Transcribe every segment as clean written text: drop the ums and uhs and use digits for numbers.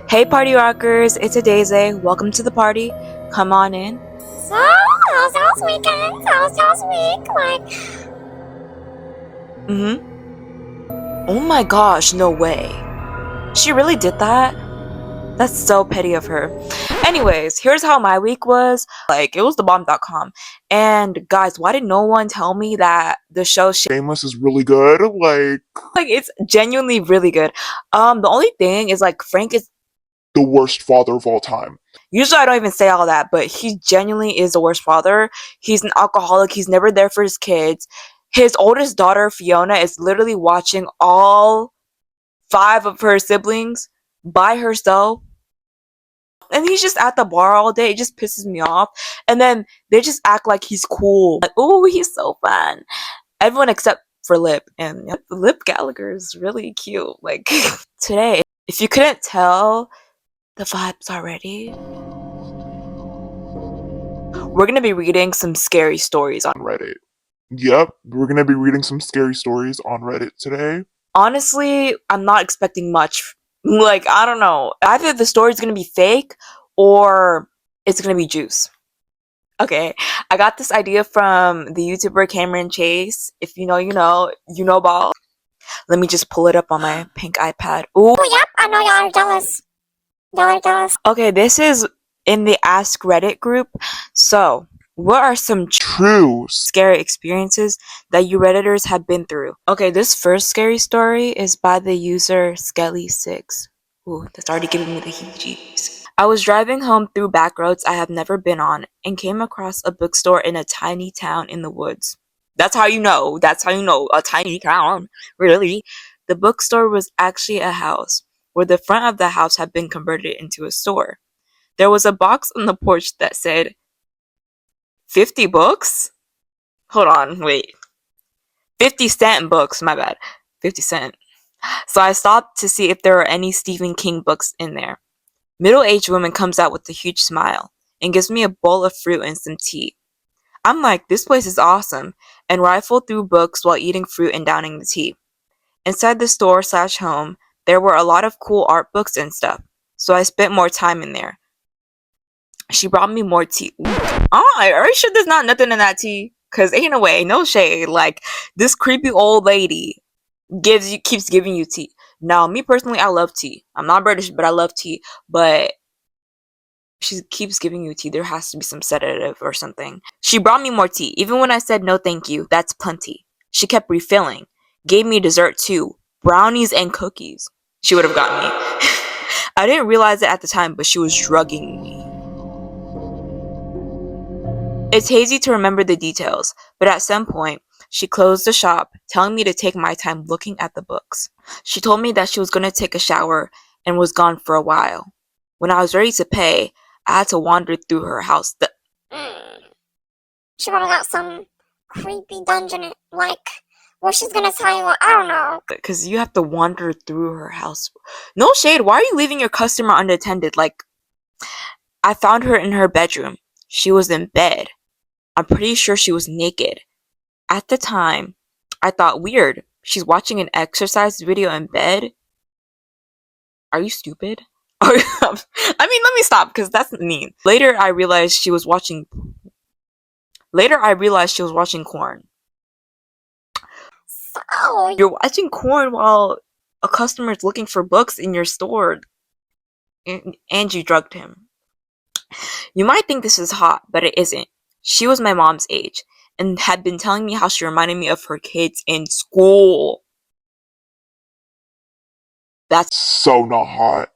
Hey party rockers, it's Daisy. Welcome to the party. Come on in. So, how's y'all's weekend? How's y'all's week? Oh my gosh, no way. She really did that? That's so petty of her. Anyways, here's how my week was. It was thebomb.com. And guys, why did no one tell me that the show Shameless is really good? it's genuinely really good. The only thing is Frank is The worst father of all time. usually I don't even say all that, but he genuinely is the worst father. He's an alcoholic. He's never there for his kids. His oldest daughter, Fiona, is literally watching all 5 of her siblings by herself. And he's just at the bar all day. It just pisses me off. And then they just act like he's cool. Oh, he's so fun. Everyone except for Lip. And Lip Gallagher is really cute. Today, if you couldn't tell the vibes already, we're going to be reading some scary stories on Reddit. Yep, we're gonna be reading some scary stories on Reddit today. Honestly, I'm not expecting much. I don't know. Either the story's gonna be fake or it's gonna be juice. Okay, I got this idea from the YouTuber Cameron Chase. If you know, you know ball. Let me just pull it up on my pink iPad. Ooh. Oh, yep, I know y'all are jealous. Y'all are jealous. Okay, this is in the Ask Reddit group. So, what are some True. scary experiences that you Redditors have been through? Okay, this first scary story is by the user Skelly6. Ooh, that's already giving me the heebie-jeebies. I was driving home through back roads I have never been on and came across a bookstore in a tiny town in the woods. That's how you know, a tiny town. Really? The bookstore was actually a house, where the front of the house had been converted into a store. There was a box on the porch that said, 50 books? Hold on, wait. 50-cent books, my bad. 50 cent. So I stopped to see if there were any Stephen King books in there. Middle-aged woman comes out with a huge smile and gives me a bowl of fruit and some tea. I'm like, this place is awesome, and rifle through books while eating fruit and downing the tea. Inside the store/home, there were a lot of cool art books and stuff, so I spent more time in there. She brought me more tea. Are you sure there's not nothing in that tea? Cause ain't no way, no shade. This creepy old lady keeps giving you tea. Now, me personally, I love tea. I'm not British, but I love tea. But she keeps giving you tea. There has to be some sedative or something. She brought me more tea, even when I said no, thank you. That's plenty. She kept refilling. Gave me dessert too, brownies and cookies. She would have gotten me. I didn't realize it at the time, but she was drugging me. It's hazy to remember the details, but at some point, she closed the shop, telling me to take my time looking at the books. She told me that she was going to take a shower and was gone for a while. When I was ready to pay, I had to wander through her house. She probably got some creepy dungeon, where she's gonna tell you, I don't know. Because you have to wander through her house. No shade, why are you leaving your customer unattended? I found her in her bedroom. She was in bed. I'm pretty sure she was naked. At the time, I thought, weird, she's watching an exercise video in bed? Are you stupid? Let me stop, because that's mean. Later, I realized she was watching corn. So, You're watching corn while a customer is looking for books in your store, and you drugged him. You might think this is hot, but it isn't. She was my mom's age and had been telling me how she reminded me of her kids in school. That's So not hot.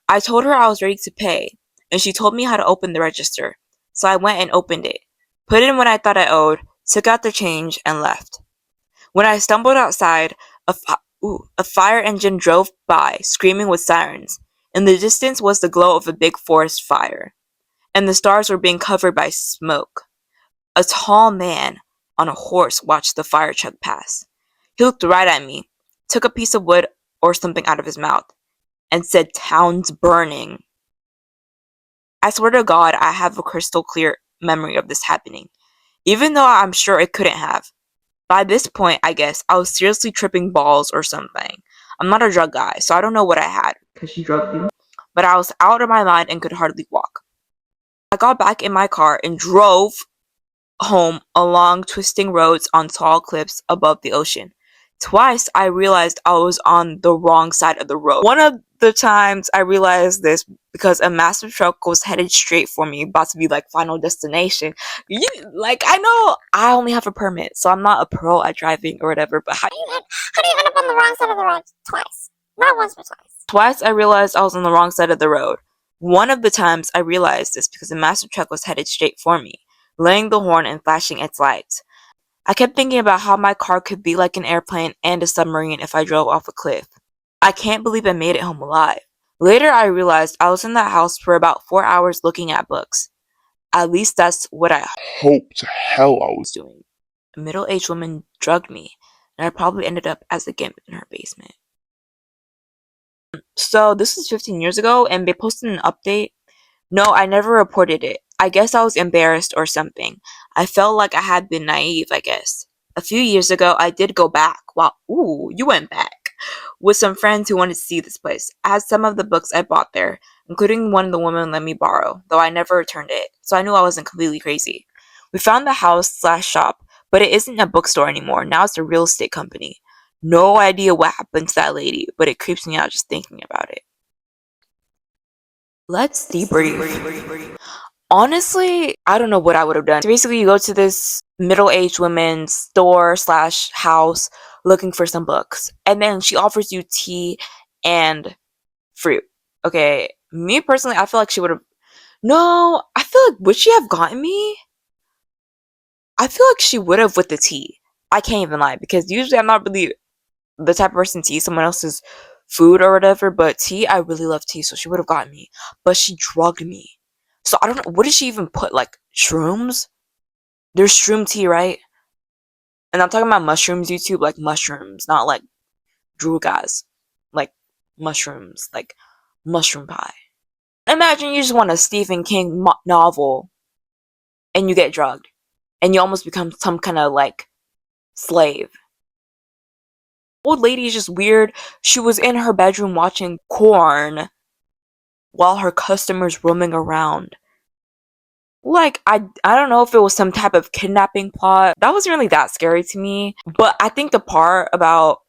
I told her I was ready to pay, and she told me how to open the register. So I went and opened it, put in what I thought I owed, took out the change, and left. When I stumbled outside, a fire engine drove by, screaming with sirens. In the distance was the glow of a big forest fire, and the stars were being covered by smoke. A tall man on a horse watched the fire truck pass. He looked right at me, took a piece of wood or something out of his mouth, and said, "Town's burning." I swear to God, I have a crystal clear memory of this happening, even though I'm sure it couldn't have. By this point, I guess, I was seriously tripping balls or something. I'm not a drug guy, so I don't know what I had. Because she drugged you? But I was out of my mind and could hardly walk. I got back in my car and drove home along twisting roads on tall cliffs above the ocean. Twice I realized I was on the wrong side of the road. One of the times I realized this because a massive truck was headed straight for me, about to be like final destination. I know I only have a permit, so I'm not a pro at driving or whatever, but How do you end up on the wrong side of the road twice? Not once, but twice. Twice I realized I was on the wrong side of the road. One of the times I realized this because a massive truck was headed straight for me, laying the horn and flashing its lights. I kept thinking about how my car could be like an airplane and a submarine if I drove off a cliff. I can't believe I made it home alive. Later I realized I was in that house for about 4 hours looking at books. At least that's what I Hope to hell I was was doing. A middle-aged woman drugged me, and I probably ended up as a gimp in her basement. So this was 15 years ago, and they posted an update. No, I never reported it. I guess I was embarrassed or something. I felt like I had been naive, I guess. A few years ago, I did go back. Wow, ooh, you went back. With some friends who wanted to see this place. I had some of the books I bought there, including one the woman let me borrow, though I never returned it, so I knew I wasn't completely crazy. We found the house/shop, but it isn't a bookstore anymore. Now it's a real estate company. No idea what happened to that lady, but it creeps me out just thinking about it. Let's debrief. Honestly, I don't know what I would have done. So basically, you go to this middle-aged woman's store/house looking for some books, and then she offers you tea and fruit. Okay, me personally, I feel like she would have. No, I feel like would she have gotten me? I feel like she would have with the tea. I can't even lie because usually I'm not really the type of person to eat someone else's food or whatever, but tea, I really love tea, so she would have gotten me. But she drugged me. So I don't know, what did she even put? Like shrooms? There's shroom tea, right? And I'm talking about mushrooms, YouTube, like mushrooms, not like drugas. Like mushrooms, like mushroom pie. Imagine you just want a Stephen King novel and you get drugged and you almost become some kind of like slave. Old lady is just weird. She was in her bedroom watching porn while her customers roaming around. Like, I don't know if it was some type of kidnapping plot. That wasn't really that scary to me. But I think the part about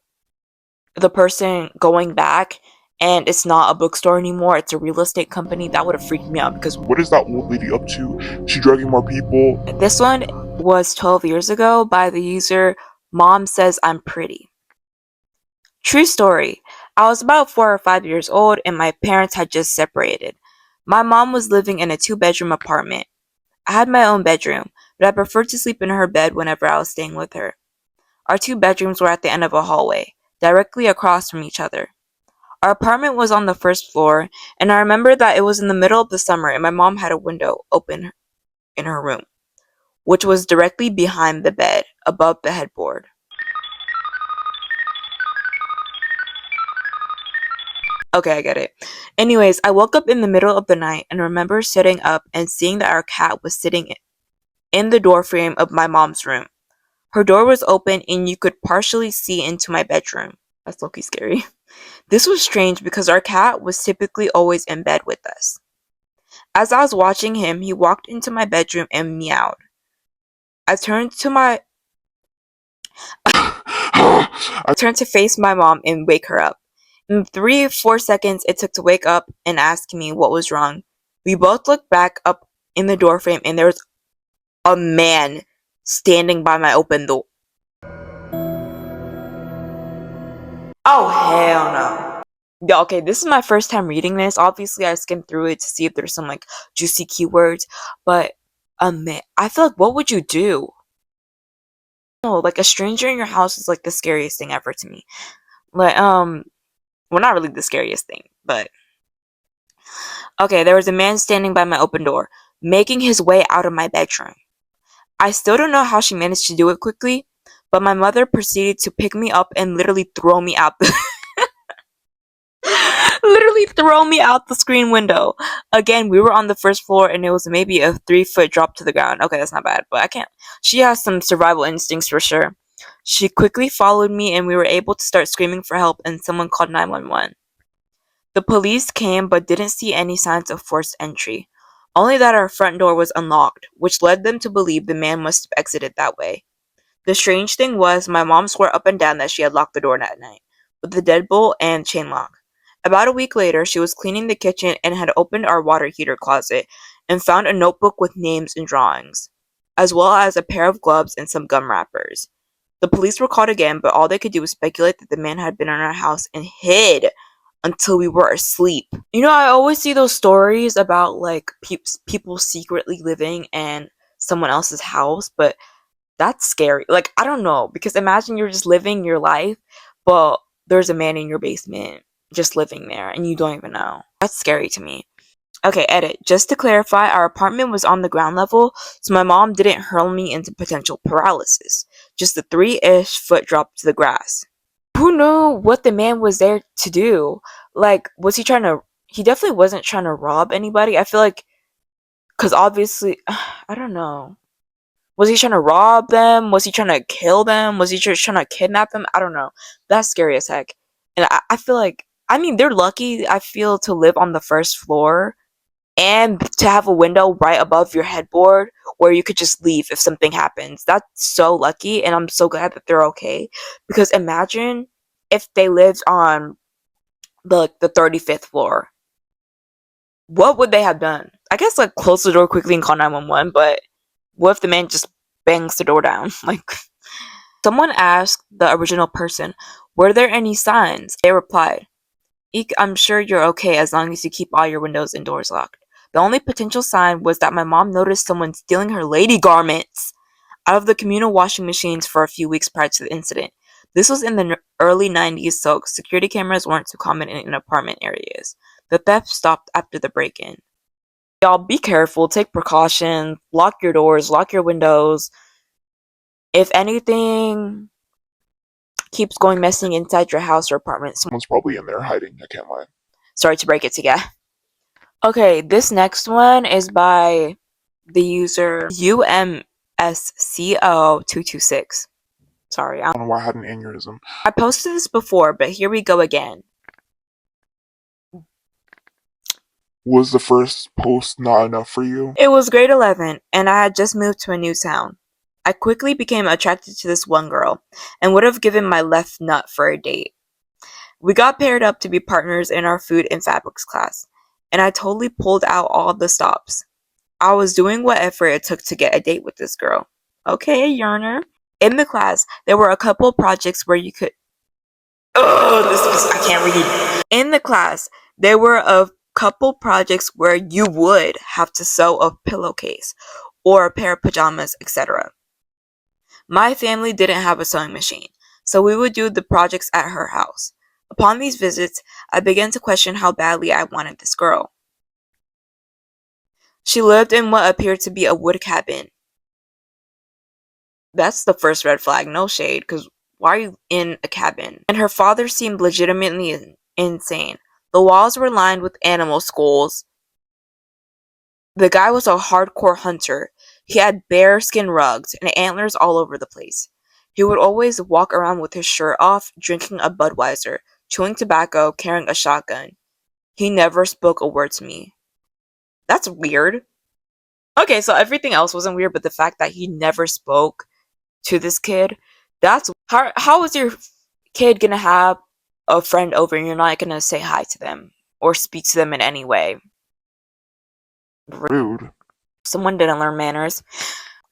the person going back and it's not a bookstore anymore, it's a real estate company, that would have freaked me out because what is that old lady up to? She drugging more people? this one was 12 years ago by the user Mom Says I'm Pretty. True story. I was about 4 or 5 years old and my parents had just separated. My mom was living in a 2-bedroom apartment. I had my own bedroom, but I preferred to sleep in her bed whenever I was staying with her. Our 2 bedrooms were at the end of a hallway, directly across from each other. Our apartment was on the first floor, and I remember that it was in the middle of the summer and my mom had a window open in her room, which was directly behind the bed, above the headboard. Okay, I get it. Anyways, I woke up in the middle of the night and remember sitting up and seeing that our cat was sitting in the doorframe of my mom's room. Her door was open and you could partially see into my bedroom. That's low-key scary. This was strange because our cat was typically always in bed with us. As I was watching him, he walked into my bedroom and meowed. I turned to face my mom and wake her up. In 3 or 4 seconds it took to wake up and ask me what was wrong. We both looked back up in the doorframe and there was a man standing by my open door. Oh, hell no. Yeah, okay, this is my first time reading this. Obviously, I skimmed through it to see if there's some like juicy keywords, but man, I feel like what would you do? No, like a stranger in your house is like the scariest thing ever to me. Like, well, not really the scariest thing, but okay, there was a man standing by my open door, making his way out of my bedroom. I still don't know how she managed to do it quickly, but my mother proceeded to pick me up and literally throw me out the Literally throw me out the screen window. Again, we were on the first floor and it was maybe a 3-foot drop to the ground. Okay, that's not bad, but I can't. She has some survival instincts for sure. She quickly followed me and we were able to start screaming for help and someone called 911. The police came but didn't see any signs of forced entry, only that our front door was unlocked, which led them to believe the man must have exited that way. The strange thing was, my mom swore up and down that she had locked the door that night, with the deadbolt and chain lock. About a week later, she was cleaning the kitchen and had opened our water heater closet and found a notebook with names and drawings, as well as a pair of gloves and some gum wrappers. The police were called again, but all they could do was speculate that the man had been in our house and hid until we were asleep. You know, I always see those stories about like people secretly living in someone else's house, but that's scary. Like, I don't know, because imagine you're just living your life, but there's a man in your basement just living there and you don't even know. That's scary to me. Okay, edit. Just to clarify, our apartment was on the ground level, so my mom didn't hurl me into potential paralysis. Just a 3-ish foot drop to the grass. Who knew what the man was there to do? Like, was he trying to... He definitely wasn't trying to rob anybody. I feel like... Because obviously... I don't know. Was he trying to rob them? Was he trying to kill them? Was he just trying to kidnap them? I don't know. That's scary as heck. And I feel like... I mean, they're lucky, I feel, to live on the first floor and to have a window right above your headboard where you could just leave if something happens. That's so lucky, and I'm so glad that they're okay. Because imagine if they lived on the 35th floor. What would they have done? I guess like close the door quickly and call 911, but what if the man just bangs the door down? Like, someone asked the original person, were there any signs? They replied, Eek, I'm sure you're okay as long as you keep all your windows and doors locked. The only potential sign was that my mom noticed someone stealing her lady garments out of the communal washing machines for a few weeks prior to the incident. This was in the early 90s, so security cameras weren't too common in apartment areas. The theft stopped after the break-in. Y'all, be careful, take precautions, lock your doors, lock your windows. If anything keeps going missing inside your house or apartment, Someone's probably in there hiding, I can't lie. sorry to break it to you. Okay, this next one is by the user UMSCO226. Sorry, I don't know why I had an aneurysm. I posted this before, but here we go again. Was the first post not enough for you? It was grade 11, and I had just moved to a new town. I quickly became attracted to this one girl, and would have given my left nut for a date. We got paired up to be partners in our food and fabrics class, and I totally pulled out all the stops. I was doing whatever it took to get a date with this girl. Okay, yearner. In the class, there were a couple projects where you could... I can't read. In the class, there were a couple projects where you would have to sew a pillowcase or a pair of pajamas, etc. My family didn't have a sewing machine, so we would do the projects at her house. Upon these visits, I began to question how badly I wanted this girl. She lived in what appeared to be a wood cabin. That's the first red flag, no shade, because why are you in a cabin? And her father seemed legitimately insane. The walls were lined with animal skulls. The guy was a hardcore hunter. He had bear skin rugs and antlers all over the place. He would always walk around with his shirt off, drinking a Budweiser, chewing tobacco, carrying a shotgun. He never spoke a word to me. That's weird. Okay, so everything else wasn't weird, but the fact that he never spoke to this kid, that's... How is your kid gonna have a friend over and you're not gonna say hi to them or speak to them in any way? Rude. Someone didn't learn manners.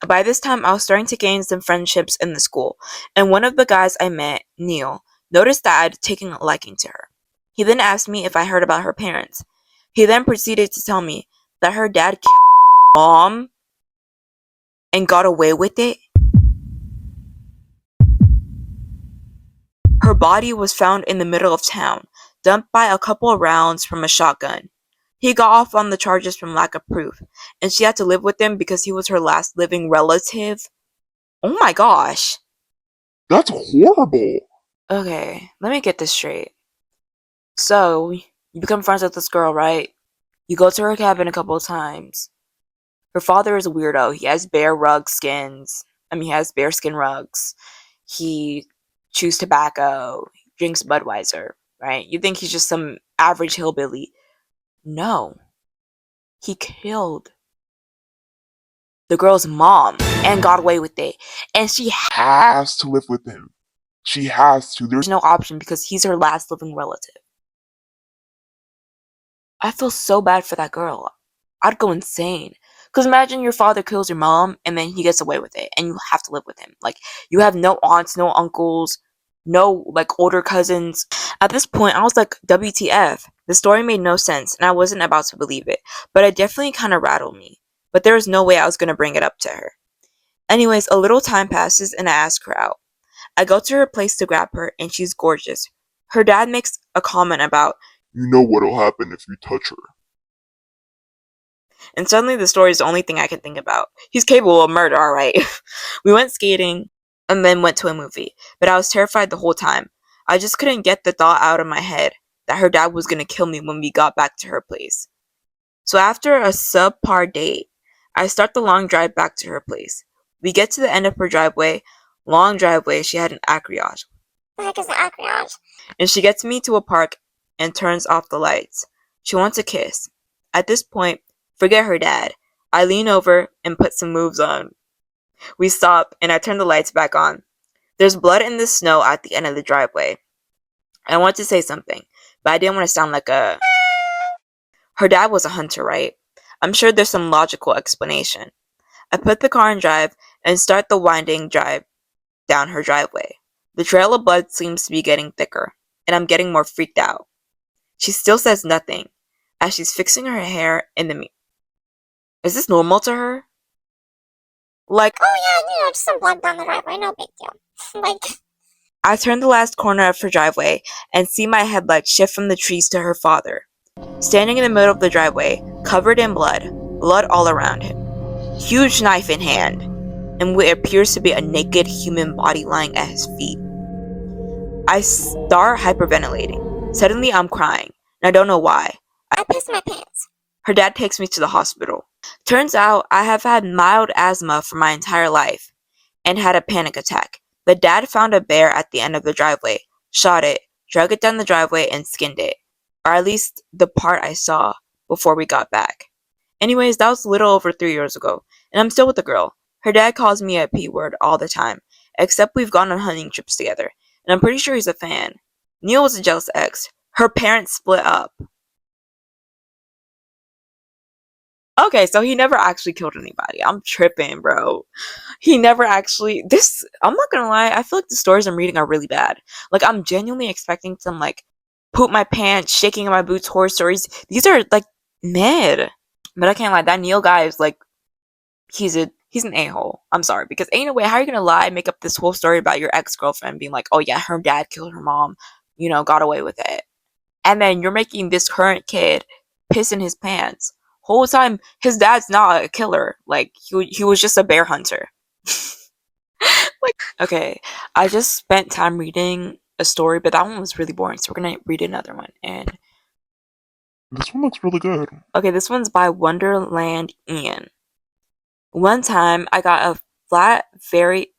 By this time, I was starting to gain some friendships in the school, and one of the guys I met, Neil, noticed that I'd taken a liking to her. He then asked me if I heard about her parents. He then proceeded to tell me that her dad killed mom and got away with it. Her body was found in the middle of town, dumped by a couple of rounds from a shotgun. He got off on the charges from lack of proof, and she had to live with him because he was her last living relative. Oh my gosh. That's horrible. Okay, let me get this straight. So, You become friends with this girl, right? You go to her cabin a couple of times. Her father is a weirdo. He has he has bear skin rugs. He chews tobacco, drinks Budweiser, right? You think he's just some average hillbilly. No. He killed the girl's mom and got away with it. And she Has to live with him. She has to. there's no option because he's her last living relative. I feel so bad for that girl. I'd go insane. Because imagine your father kills your mom and then he gets away with it and you have to live with him. Like, you have no aunts, no uncles, no, like, older cousins. At this point, I was like, WTF. The story made no sense and I wasn't about to believe it. But it definitely kind of rattled me. But there was no way I was going to bring it up to her. Anyways, a little time passes and I ask her out. I go to her place to grab her and she's gorgeous. Her dad makes a comment about, You know what'll happen if you touch her. and suddenly the story is the only thing I can think about. He's capable of murder, alright. We went skating and then went to a movie, but I was terrified the whole time. I just couldn't get the thought out of my head that her dad was gonna kill me when we got back to her place. So after a subpar date, I start the long drive back to her place. We get to the end of her driveway, long driveway, she had an acreage. The heck is an acreage? And she gets me to a park and turns off the lights. She wants a kiss. At this point, forget her dad. I lean over and put some moves on. We stop and I turn the lights back on. There's blood in the snow at the end of the driveway. I want to say something, but I didn't want to sound like a... Her dad was a hunter, right? I'm sure there's some logical explanation. I put the car in drive and start the winding drive down her driveway. The trail of blood seems to be getting thicker, and I'm getting more freaked out. She still says nothing, as she's fixing her hair in the mirror. Is this normal to her? Like, Oh yeah, just some blood down the driveway, no big deal. Like, I turn the last corner of her driveway and see my headlights shift from the trees to her father, standing in the middle of the driveway, covered in blood all around him. Huge knife in hand, and what appears to be a naked human body lying at his feet. I start hyperventilating. Suddenly I'm crying, and I don't know why. I pissed my pants. Her dad takes me to the hospital. Turns out I have had mild asthma for my entire life, and had a panic attack. The dad found a bear at the end of the driveway, shot it, drug it down the driveway, and skinned it. Or at least the part I saw before we got back. Anyways, that was a little over 3 years ago, and I'm still with the girl. Her dad calls me a P word all the time, except we've gone on hunting trips together, and I'm pretty sure he's a fan. Neil was a jealous ex. Her parents split up. Okay, so he never actually killed anybody. I'm tripping, bro. He never actually... I'm not gonna lie, I feel like the stories I'm reading are really bad. Like, I'm genuinely expecting some, like, poop my pants, shaking in my boots horror stories. These are, like, mad. But I can't lie, that Neil guy is, like, he's an a-hole. I'm sorry, because ain't no way, how are you gonna lie and make up this whole story about your ex-girlfriend being like, oh yeah, her dad killed her mom, got away with it. And then you're making this current kid piss in his pants. Whole time, his dad's not a killer. Like, he was just a bear hunter. Like, okay, I just spent time reading a story, but that one was really boring, so we're gonna read another one. And This one looks really good. okay, this one's by Wonderland Ian. One time I got a flat very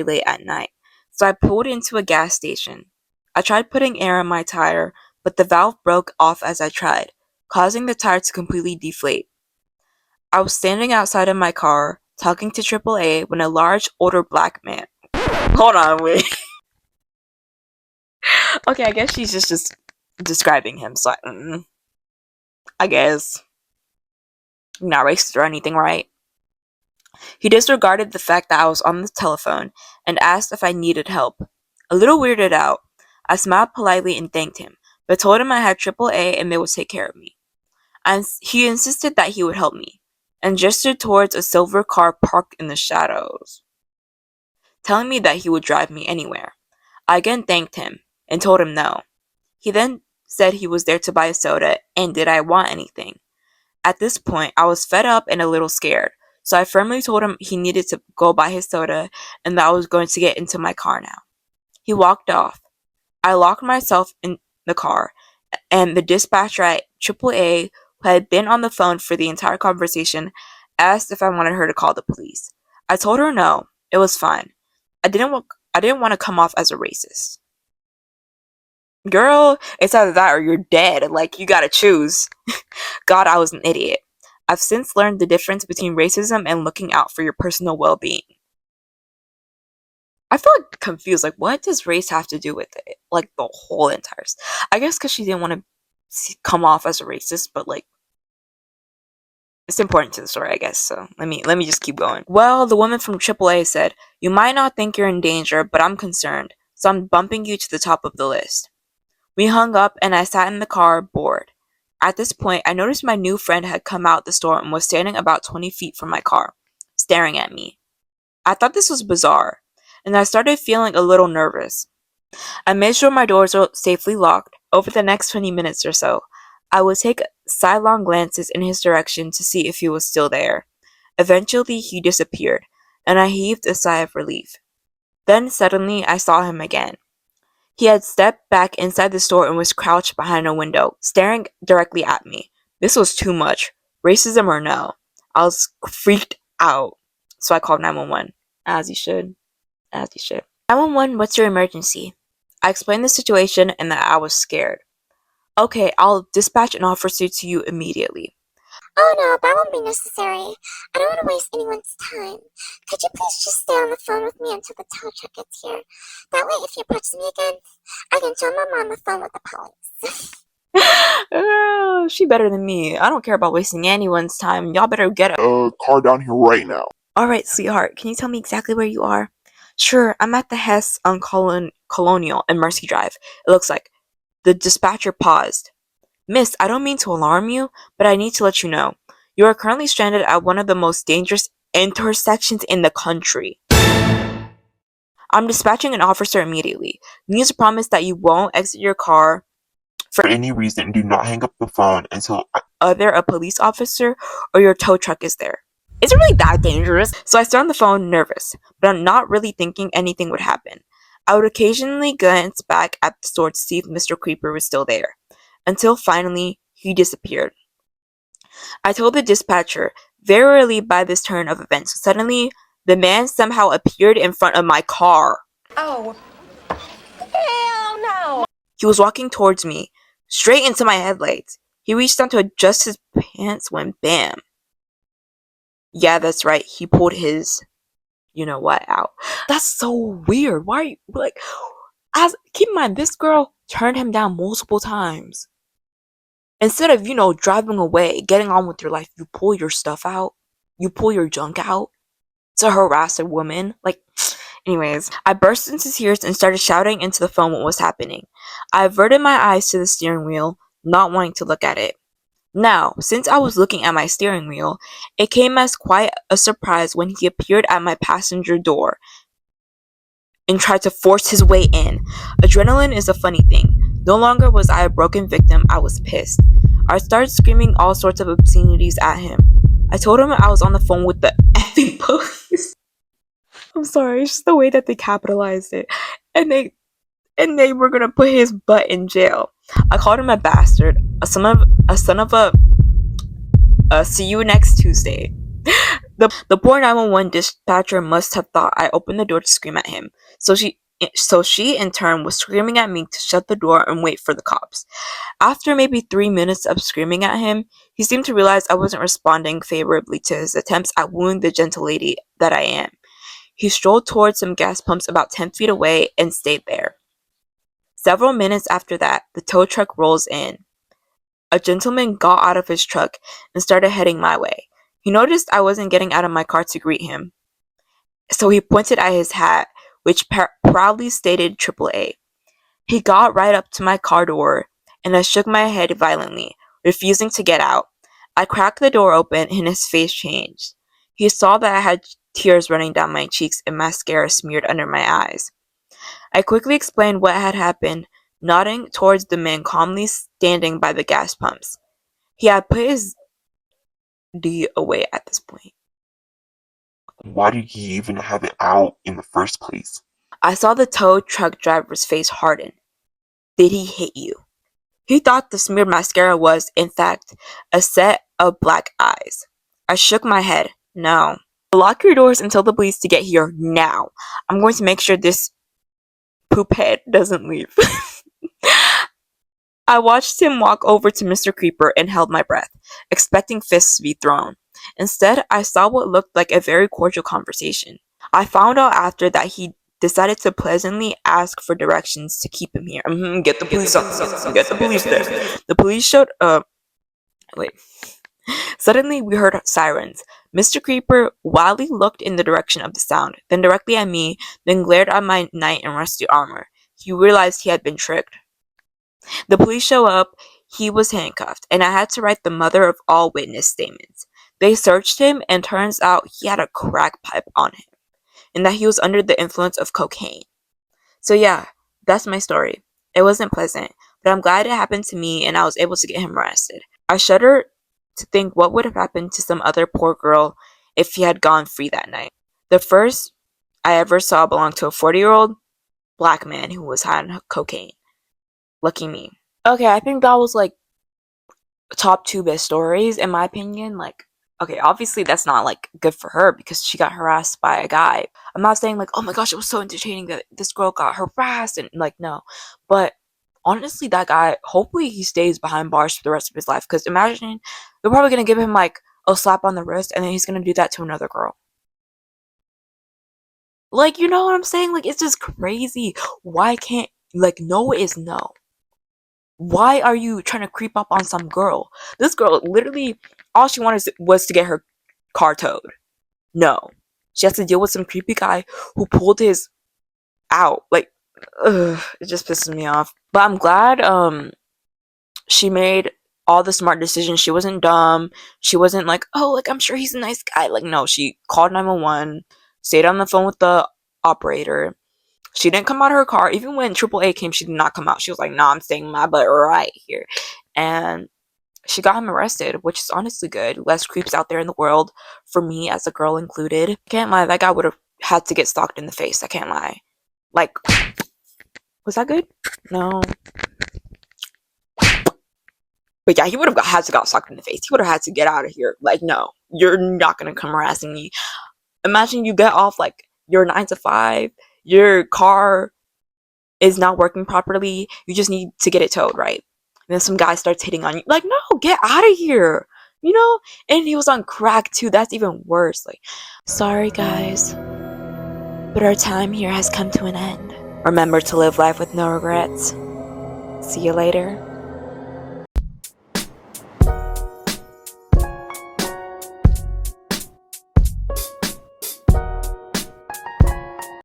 late at night, so I pulled into a gas station. I tried putting air in my tire, but the valve broke off as I tried, causing the tire to completely deflate. I was standing outside of my car, talking to AAA, when a large, older black man... Hold on, wait. Okay, I guess she's just describing him, so I guess. Not racist or anything, right? He disregarded the fact that I was on the telephone and asked if I needed help. A little weirded out, I smiled politely and thanked him, but told him I had AAA and they would take care of me. He insisted that he would help me, and gestured towards a silver car parked in the shadows, telling me that he would drive me anywhere. I again thanked him, and told him no. He then said he was there to buy a soda, and did I want anything. At this point, I was fed up and a little scared, so I firmly told him he needed to go buy his soda, and that I was going to get into my car now. He walked off. I locked myself in the car, and the dispatcher at AAA, who had been on the phone for the entire conversation, asked if I wanted her to call the police. I told her no, it was fine. I didn't want to come off as a racist. Girl, it's either that or you're dead. Like, you gotta choose. God, I was an idiot. I've since learned the difference between racism and looking out for your personal well being. I feel like confused. Like, what does race have to do with it? Like, the whole entire. I guess because she didn't want to come off as a racist, but like, it's important to the story, I guess. So let me just keep going. Well, the woman from AAA said, "You might not think you're in danger, but I'm concerned, so I'm bumping you to the top of the list." We hung up, and I sat in the car, bored. At this point, I noticed my new friend had come out the store and was standing about 20 feet from my car, staring at me. I thought this was bizarre, and I started feeling a little nervous. I made sure my doors were safely locked. Over the next 20 minutes or so, I would take sidelong glances in his direction to see if he was still there. Eventually, he disappeared, and I heaved a sigh of relief. Then suddenly, I saw him again. He had stepped back inside the store and was crouched behind a window, staring directly at me. This was too much. Racism or no. I was freaked out. So I called 911. As you should. As you should. 911, what's your emergency? I explained the situation and that I was scared. Okay, I'll dispatch an officer to you immediately. Oh no, that won't be necessary. I don't want to waste anyone's time. Could you please just stay on the phone with me until the tow truck gets here? That way, if he approaches me again, I can show mom on the phone with the police. She better than me. I don't care about wasting anyone's time. Y'all better get a car down here right now. Alright, sweetheart, can you tell me exactly where you are? Sure, I'm at the Hess on Colonial and Mercy Drive. It looks like. The dispatcher paused. Miss, I don't mean to alarm you, but I need to let you know. You are currently stranded at one of the most dangerous intersections in the country. I'm dispatching an officer immediately. You need to promise that you won't exit your car For any reason, do not hang up the phone until either a police officer or your tow truck is there. Is it really that dangerous? So I stay on the phone nervous, but I'm not really thinking anything would happen. I would occasionally glance back at the store to see if Mr. Creeper was still there, until finally he disappeared. I told the dispatcher, verily by this turn of events, suddenly the man somehow appeared in front of my car. Oh, hell no! He was walking towards me, straight into my headlights. He reached down to adjust his pants when bam. Yeah, that's right. He pulled his, you know what, out. That's so weird. Why are you, like, keep in mind, this girl turned him down multiple times. Instead of, driving away, getting on with your life, you pull your stuff out. You pull your junk out to harass a woman. Like, anyways, I burst into tears and started shouting into the phone what was happening. I averted my eyes to the steering wheel, not wanting to look at it. Now, since I was looking at my steering wheel, it came as quite a surprise when he appeared at my passenger door and tried to force his way in. Adrenaline is a funny thing. No longer was I a broken victim, I was pissed. I started screaming all sorts of obscenities at him. I told him I was on the phone with the effing police. I'm sorry, it's just the way that they capitalized it. And they were gonna put his butt in jail. I called him a bastard, a son of a see you next Tuesday. The poor 911 dispatcher must have thought I opened the door to scream at him. So she in turn was screaming at me to shut the door and wait for the cops. After maybe 3 minutes of screaming at him, he seemed to realize I wasn't responding favorably to his attempts at wooing the gentle lady that I am. He strolled towards some gas pumps about 10 feet away and stayed there. Several minutes after that, the tow truck rolls in. A gentleman got out of his truck and started heading my way. He noticed I wasn't getting out of my car to greet him, so he pointed at his hat, which proudly stated AAA. He got right up to my car door, and I shook my head violently, refusing to get out. I cracked the door open, and his face changed. He saw that I had tears running down my cheeks and mascara smeared under my eyes. I quickly explained what had happened, nodding towards the man calmly standing by the gas pumps. He had put his D away at this point. Why did he even have it out in the first place? I saw the tow truck driver's face harden. Did he hit you? He thought the smeared mascara was, in fact, a set of black eyes. I shook my head. No. Lock your doors and tell the police to get here now. I'm going to make sure this poop head doesn't leave. I watched him walk over to Mr. Creeper and held my breath, expecting fists to be thrown. Instead, I saw what looked like a very cordial conversation. I found out after that he decided to pleasantly ask for directions to keep him here. Get the police up. Get the police there. The police showed up. Wait. Suddenly, we heard sirens. Mr. Creeper wildly looked in the direction of the sound, then directly at me, then glared at my knight in rusty armor. He realized he had been tricked. The police show up. He was handcuffed, and I had to write the mother of all witness statements. They searched him, and turns out he had a crack pipe on him, and that he was under the influence of cocaine. So yeah, that's my story. It wasn't pleasant, but I'm glad it happened to me and I was able to get him arrested. I shudder to think what would have happened to some other poor girl if he had gone free that night. The first I ever saw belonged to a 40-year-old black man who was high on cocaine. Lucky me. Okay, I think that was like top 2 best stories in my opinion. Like, okay, obviously that's not like good for her because she got harassed by a guy. I'm not saying like, oh my gosh, it was so entertaining that this girl got harassed and like, no. But honestly, that guy, hopefully he stays behind bars for the rest of his life, because imagine they're probably gonna give him like a slap on the wrist and then he's gonna do that to another girl. Like, you know what I'm saying? Like, it's just crazy. Why can't, like, no is no. Why are you trying to creep up on some girl? This girl, literally, all she wanted was to get her car towed. No. She has to deal with some creepy guy who pulled his out. Like, ugh, it just pisses me off. But I'm glad, she made all the smart decisions. She wasn't dumb. She wasn't like, oh, like, I'm sure he's a nice guy. Like, no, she called 911, stayed on the phone with the operator. She didn't come out of her car. Even when AAA came, she did not come out. She was like, nah, I'm staying my butt right here. And she got him arrested, which is honestly good. Less creeps out there in the world, for me as a girl included. Can't lie, that guy would have had to get stalked in the face. I can't lie. Like, was that good? No. But yeah, he would have had to got stalked in the face. He would have had to get out of here. Like, no, you're not gonna come harassing me. Imagine you get off like your 9 to 5, your car is not working properly, you just need to get it towed, right? And then some guy starts hitting on you. Like, no, get out of here. You know? And he was on crack too. That's even worse. Like, sorry guys, but our time here has come to an end. Remember to live life with no regrets. See you later.